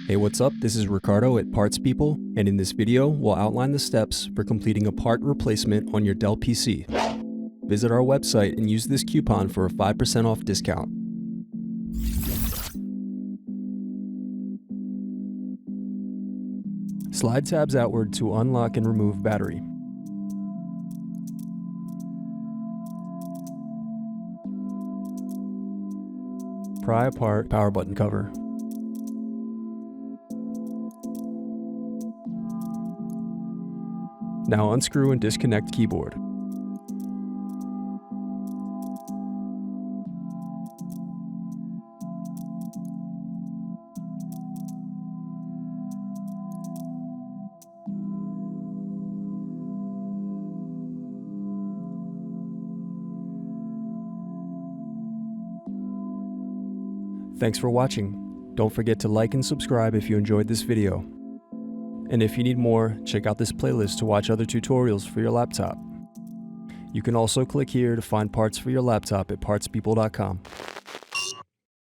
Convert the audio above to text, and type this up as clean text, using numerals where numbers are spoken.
Hey, what's up? This is Ricardo at Parts People, and in this video, we'll outline the steps for completing a part replacement on your Dell PC. Visit our website and use this coupon for a 5% off discount. Slide tabs outward to unlock and remove battery. Pry apart power button cover. Now unscrew and disconnect keyboard. Thanks for watching. Don't forget to like and subscribe if you enjoyed this video. And if you need more, check out this playlist to watch other tutorials for your laptop. You can also click here to find parts for your laptop at partspeople.com.